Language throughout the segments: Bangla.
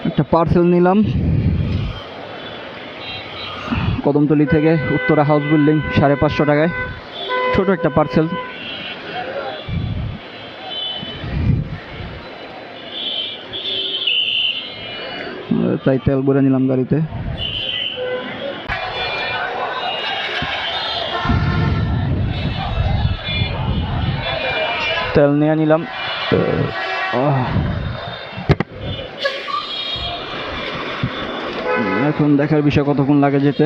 একটা পার্সেল নিলাম কদমতলী থেকে, উত্তরা হাউস বিল্ডিং, 550 টাকায় ছোট একটা পার্সেল। তাই তেল ভরে নিলাম গাড়িতে। তেল নিয়ে নিলাম। এখন দেখার বিষয় কতক্ষণ লাগে যেতে।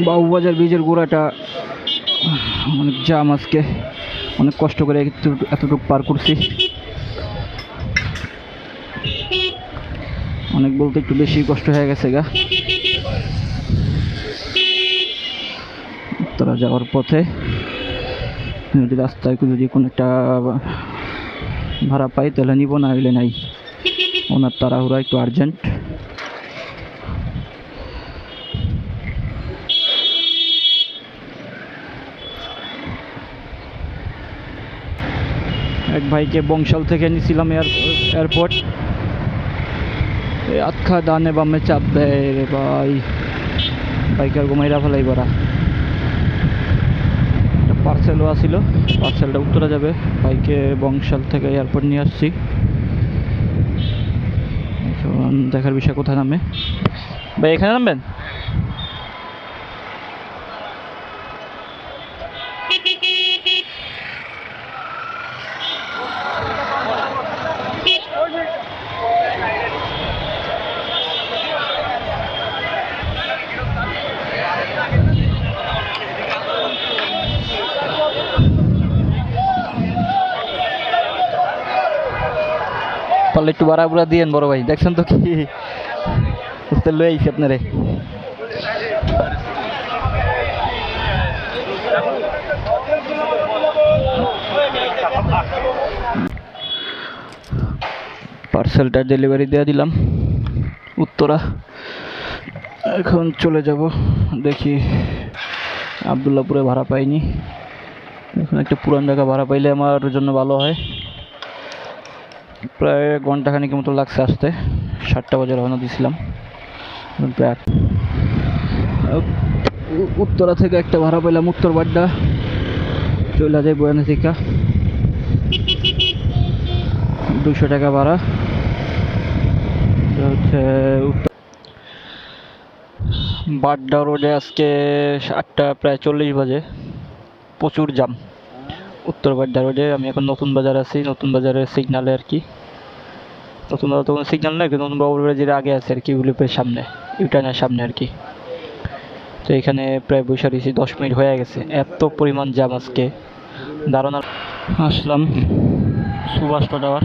বাবুবাজার ব্রিজের গোড়াটা অনেক জাম, আজকে অনেক কষ্ট করে এতটুকু পার করছি। অনেক বলতে একটু বেশি কষ্ট হয়ে গেছে গা। তারা যাওয়ার পথে যদি রাস্তায় যদি কোনো একটা ভাড়া পাই তাহলে নিব, না হইলে নাই। ওনার তাড়াহুড়া একটু আর্জেন্ট। এক ভাইকে বংশাল থেকে নিয়েছিলাম এয়ারপোর্ট। আটখা ডানে বামে চাপ দেয় রে ভাই, বাইকার ঘুমাইরা ফেলাই বড়া। পার্সেলও আসিল, পার্সেলটা উত্তরা যাবে। বাইকে বংশাল থেকে এয়ারপোর্ট নিয়ে আসছি। এখন দেখার বিষয় কোথায় নামে। ভাই এখানে নামবেন? পারলে একটু বাড়া বুড়া দিয়েন বড় ভাই, দেখছেন তো কি লয়ে আইছি আপনারে। পার্সেলটা ডেলিভারি দিয়ে দিলাম উত্তরা। এখন চলে যাব, দেখি আবদুল্লাপুরে ভাড়া পাইনি। এখন একটা পুরান জায়গা ভাড়া পাইলে আমার জন্য ভালো হয়। প্রায় ঘন্টাখানিক মতো লাগছে আসতে, 7টা বাজে রওনা দিয়েছিলাম। প্রায় উত্তরা থেকে একটা ভাড়া পাইলাম উত্তরবাড্ডা, চলে যায় বয়ানা থেকে, 200 টাকা ভাড়া। হচ্ছে বাড্ডা রোডে আজকে 8টা প্রায় 40 বাজে, প্রচুর জাম উত্তর বাড্ডা রোডে। আমি এখন নতুন বাজার আছি, নতুন বাজারের সিগনালে আর কি। নতুন বাজার তো কোনো সিগন্যাল নেই, নতুন বাবুর যেটা আগে আছে আর কি, উলিপের সামনে, ইউটার্নের সামনে আর কি। তো এখানে প্রায় বসে রয়েছি, 10 মিনিট হয়ে গেছে, এত পরিমাণ জাম আজকে দাঁড়ানোর। আসলাম সুভাষ টাওয়ার।